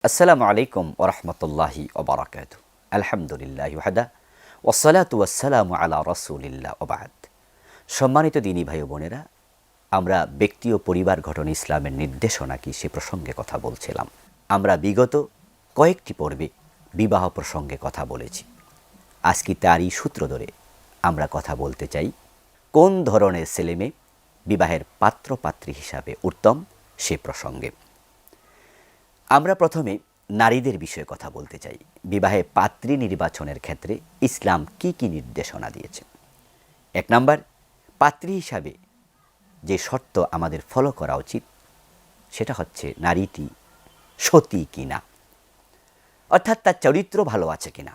আসসালামু আলাইকুম ওরহমতুল্লাহি ওবরাকাতু। আলহামদুলিল্লাহি ওয়াহদা ওয়াসসালাতু ওয়াসসালামু আলা রাসূলিল্লাহ ওয়া বা'দ। সম্মানিত দিনী ভাই ও বোনেরা, আমরা ব্যক্তি ও পরিবার গঠন ইসলামের নির্দেশনা কি সে প্রসঙ্গে কথা বলছিলাম। আমরা বিগত কয়েকটি পর্বে বিবাহ প্রসঙ্গে কথা বলেছি। আজকে তারই সূত্র ধরে আমরা কথা বলতে চাই কোন ধরনের ছেলেমেয়ে বিবাহের পাত্রপাত্রী হিসাবে উত্তম সে প্রসঙ্গে। আমরা প্রথমে নারীদের বিষয়ে কথা বলতে চাই। বিবাহে পাত্রী নির্বাচনের ক্ষেত্রে ইসলাম কি কি নির্দেশনা দিয়েছে। ১ নাম্বার, পাত্রী হিসাবে যে শর্ত আমাদের ফলো করা উচিত সেটা হচ্ছে নারীটি সতী কিনা, অর্থাৎ তার চরিত্র ভালো আছে কিনা,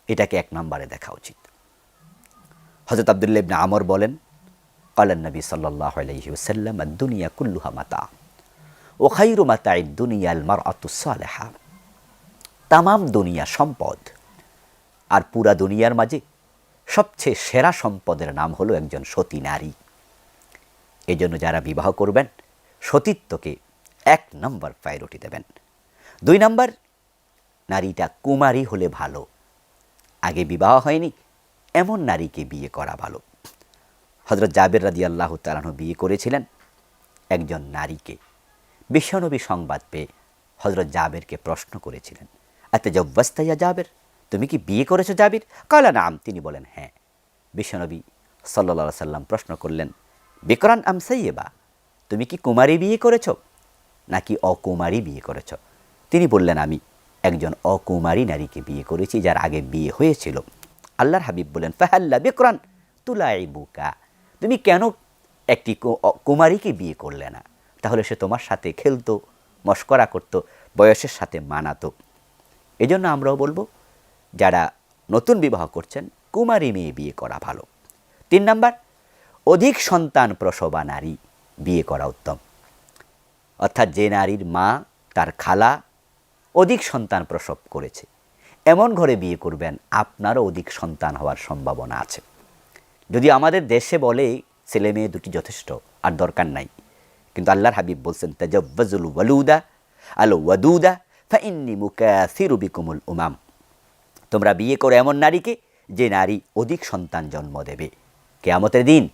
এটাকে ১ নম্বরে দেখা উচিত। হযরত আব্দুল্লাহ ইবনে আমর বলেন, ক্বালান নবী সাল্লাল্লাহু আলাইহি ওয়াসাল্লাম আদ-দুনিয়া কুল্লুহা মাতা ও খায়রু মাতা'id দুনিয়াল মারআতুস সালিহা। তামাম দুনিয়া সম্পদ, আর পুরা দুনিয়ার মাঝে সবচেয়ে সেরা সম্পদের নাম হলো একজন সতী নারী। এজন্য যারা বিবাহ করবেন সতীত্বকে ১ নম্বর প্রায়োরিটি দেবেন। ২ নম্বর, নারীটা কুমারী হলে ভালো, আগে বিবাহ হয়নি এমন নারীকে বিয়ে করা ভালো। হযরত জাবের রাদিয়াল্লাহু তাআলা আনহু বিয়ে করেছিলেন একজন নারীকে। বিশ্বনবী সংবাদ পেয়ে হযরত জাবেরকে প্রশ্ন করেছিলেন, আতাজাওয়াজতা ইয়া জাবের, তুমি কি বিয়ে করেছো জাবির? ক্বালা নাম, তিনি বলেন হ্যাঁ। বিশ্বনবী সাল্লাল্লাহু আলাইহি সাল্লাম প্রশ্ন করলেন, বিকরান আম সাইয়্যিবা, তুমি কি কুমারী বিয়ে করেছো নাকি অকুমারী বিয়ে করেছো? তিনি বললেন, আমি একজন অকুমারী নারীকে বিয়ে করেছি যার আগে বিয়ে হয়েছিল। আল্লাহর হাবিব বলেন, ফাহাল্লা বিকরান তুলাইবুকা, তুমি কেন একটি কুমারীকে বিয়ে করলে না? তাহলে সে তোমার সাথে খেলতো, মশকরা করত, বয়সের সাথে মানাতো। এজন্য আমরাও বলবো যারা নতুন বিবাহ করছেন কুমারী মেয়ে বিয়ে করা ভালো। ৩ নাম্বার, অধিক সন্তান প্রসবা নারী বিয়ে করা উত্তম। অর্থাৎ যে নারীর মা, তার খালা অধিক সন্তান প্রসব করেছে এমন ঘরে বিয়ে করবেন, আপনারও অধিক সন্তান হওয়ার সম্ভাবনা আছে। যদি আমাদের দেশে বলে ছেলে মেয়ে দুটি যথেষ্ট, আর দরকার নাই, কিন্তু আল্লাহর হাবিব বলছেন, তাজাওয়াজুল ওয়ালুদা আল ওয়াদুদা ফাইন্নী মুকাসিরু বিকুমুল উমাম, তোমরা বিয়ে করো এমন নারীকে যে নারী অধিক সন্তান জন্ম দেবে। কিয়ামতের দিন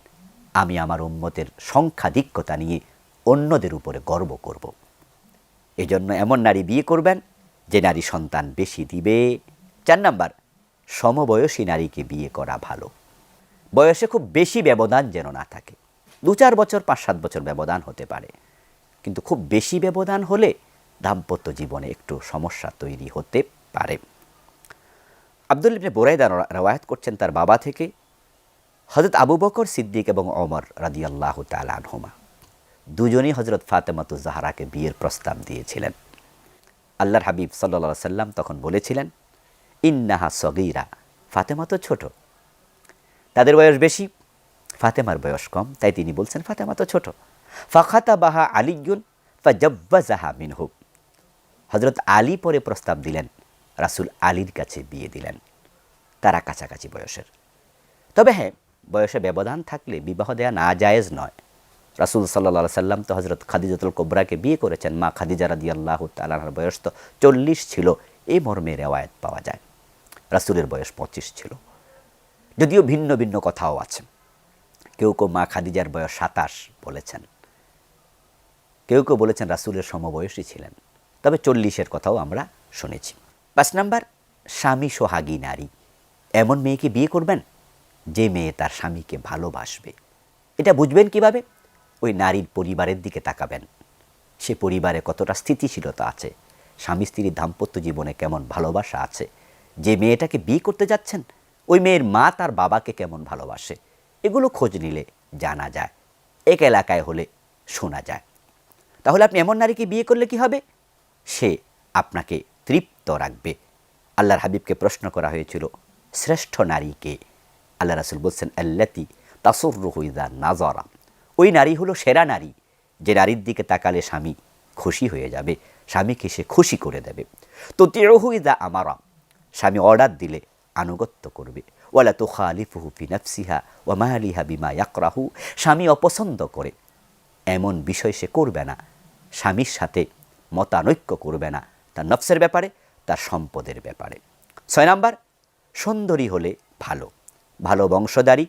আমি আমার উম্মতের সংখ্যাধিক্যতা নিয়ে অন্যদের উপরে গর্ব করব। এজন্য এমন নারী বিয়ে করবেন যে নারী সন্তান বেশি দিবে। ৪ নাম্বার, সমবয়সী নারীকে বিয়ে করা ভালো। বয়সে খুব বেশি ব্যবধান যেন না থাকে। ২-৪ বছর, ৫-৭ বছর ব্যবধান হতে পারে, কিন্তু খুব বেশি ব্যবধান হলে দাম্পত্য জীবনে একটু সমস্যা তৈরি হতে পারে। আব্দুল্লাহ ইবনে বুরাইদা রওয়ায়াত করছেন তার বাবা থেকে, হযরত আবু বকর সিদ্দিক এবং ওমর রাদিয়াল্লাহু তাআলা আনহুমা দুজনেই হযরত ফাতেমাতুজ জাহরাকে বিয়ের প্রস্তাব দিয়েছিলেন। আল্লাহর হাবিব সাল্লাল্লাহু আলাইহি সাল্লাম তখন বলেছিলেন, ইন্নাহা সগীরা, ফাতেমা তো ছোট। তাদের বয়স বেশি, ফাতেমার বয়স কম, তাই তিনি বলছেন ফাতেমা তো ছোট। ফাখাতাবাহা আলিয়্যুন ফাজাওয়াজাহা মিনহু, হযরত আলী পরে প্রস্তাব দিলেন, রাসূল আলীর কাছে বিয়ে দিলেন। তারা কাছাকাছি বয়সের। তবে হ্যাঁ, বয়সে ব্যবধান থাকলে বিবাহ দেয়া না জায়েজ নয়। রাসূল সাল্লাল্লাহু আলাইহি সাল্লাম তো হযরত খাদিজাতুল কুবরাকে বিয়ে করেছেন। মা খাদিজা রাদিয়াল্লাহু তাআলা আনহার বয়স তো ৪০ ছিল, এই মর্মে রিওয়ায়াত পাওয়া যায়। রাসূলের বয়স ২৫ ছিল। যদিও ভিন্ন ভিন্ন কথাও আছে। কেউ কেউ মা খাদিজার বয়স ২৭ বলেছেন, কেউ কেউ বলেছেন রাসূলের সমবয়সী ছিলেন, তবে ৪০-এর কথাও আমরা শুনেছি। ৫ নাম্বার, স্বামী সোহাগী নারী, এমন মেয়েকে বিয়ে করবেন যে মেয়ে তার স্বামীকে ভালোবাসবে। এটা বুঝবেন কিভাবে? ওই নারীর পরিবারের দিকে তাকাবেন, সে পরিবারে কতটা স্থিতিশীলতা আছে, স্বামী স্ত্রীর দাম্পত্য জীবনে কেমন ভালোবাসা আছে। যে মেয়েটাকে বিয়ে করতে যাচ্ছেন ওই মেয়ের মা তার বাবাকে কেমন ভালোবাসে, এগুলো খোঁজ নিলে জানা যায়, এক এলাকায় হলে শোনা যায়। তাহলে আপনি এমন নারীকে বিয়ে করলে কি হবে? সে আপনাকে তৃপ্ত রাখবে। আল্লাহর হাবিবকে প্রশ্ন করা হয়েছিল, শ্রেষ্ঠ নারীকে? আল্লাহ রাসূল বলছেন, আল্লাতী তাসুররুহু ইযা নাযারা, ওই নারী হলো সেরা নারী যে নারীর দিকে তাকালে স্বামী খুশি হয়ে যাবে, স্বামীকে সে খুশি করে দেবে। তুতিউহু ইযা আমারা, স্বামী অর্ডার দিলে আনুগত্য করবে। ওয়ালা তুখালিফুহু ফি নাফসিহা ওয়া মালিহা বিমা ইয়াকরাহু, স্বামী অপছন্দ করে এমন বিষয় সে করবে না, স্বামীর সাথে মতানৈক্য করবে না, তার নফসের ব্যাপারে, তার সম্পদের ব্যাপারে। 6 নাম্বার, সুন্দরী হলে ভালো, ভালো বংশধারী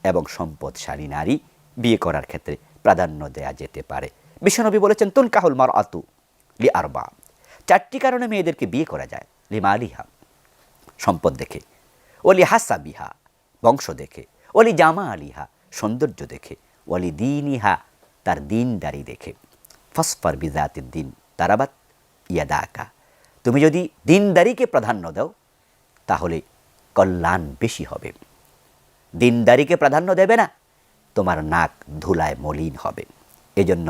এবং সম্পদশালী নারী বিয়ে করার ক্ষেত্রে প্রাধান্য দেয়া যেতে পারে। বিশ্বনবী বলেছেন, তুনকাহুল মারআতু লিআরবা, 4টি কারণে মেয়েদেরকে বিয়ে করা যায়। লিমালিহা, সম্পদ দেখে, ওলি হাসাবিহা, বংশ দেখে, ওলি জামা আলিহা, সৌন্দর্য দেখে, ওলি দিনিহা, তার দিনদারি দেখে। ফসফার বিজাতির দিন তারাবাত ইয়াদাকা, তুমি যদি দিনদারিকে প্রাধান্য দাও তাহলে কল্যাণ বেশি হবে। দিনদারিকে প্রাধান্য দেবে না, তোমার নাক ধুলায় মলিন হবে। এজন্য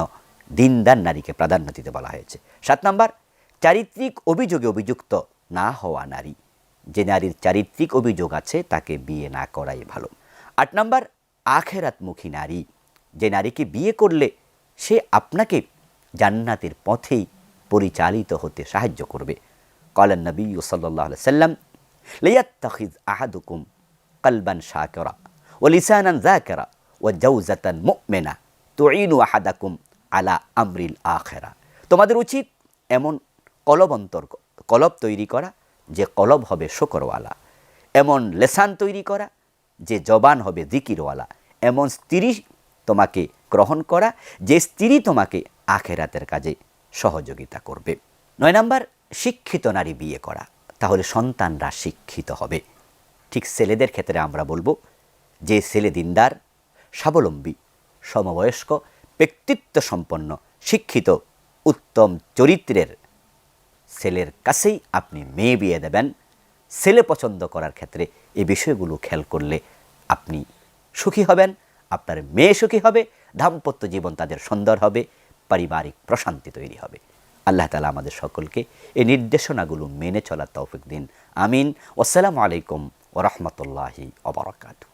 দিনদার নারীকে প্রাধান্য দিতে বলা হয়েছে। 7 নাম্বার, চারিত্রিক অভিযোগে অভিযুক্ত না হওয়া নারী, যে নারীর চারিত্রিক অভিযোগ আছে তাকে বিয়ে না করাই ভালো। 8 নাম্বার, আখেরাতমুখী নারী, যে নারীকে বিয়ে করলে সে আপনাকে জান্নাতের পথেই পরিচালিত হতে সাহায্য করবে। ক্বালান নবী সাল্লাল্লাহু আলাইহি সাল্লাম, লিয়াত্তাখিয আহাদুকুম কলবান শাকিরা ওয়া লিসানান যাকিরা ওয়া জাওজাতান মুমিনা তুঈনু আহাদাকুম আলা আমরিল আখিরা, তোমাদের উচিত এমন কলব তৈরি করা যে কলব হবে শুকরওয়ালা, এমন লেসান তৈরি করা যে জবান হবে জিকিরওয়ালা, এমন স্ত্রী তোমাকে গ্রহণ করা যে স্ত্রী তোমাকে আখেরাতের কাজে সহযোগিতা করবে। 9 নাম্বার, শিক্ষিত নারী বিয়ে করা, তাহলে সন্তানরা শিক্ষিত হবে। ঠিক ছেলেদের ক্ষেত্রে আমরা বলবো, যে ছেলে দিনদার, স্বাবলম্বী, সমবয়স্ক, ব্যক্তিত্ব সম্পন্ন, শিক্ষিত, উত্তম চরিত্রের ছেলের কাছেই আপনি মেয়ে বিয়ে দেবেন। ছেলে পছন্দ করার ক্ষেত্রে এই বিষয়গুলো খেয়াল করলে আপনি সুখী হবেন, আপনার মেয়ে সুখী হবে, দাম্পত্য জীবন তাদের সুন্দর হবে, পারিবারিক প্রশান্তি তৈরি হবে। আল্লাহ তাআলা আমাদের সকলকে এই নির্দেশনাগুলো মেনে চলার তৌফিক দিন। আমিন। আসসালামু আলাইকুম ওয়া রাহমাতুল্লাহি ওয়া বারাকাতুহু।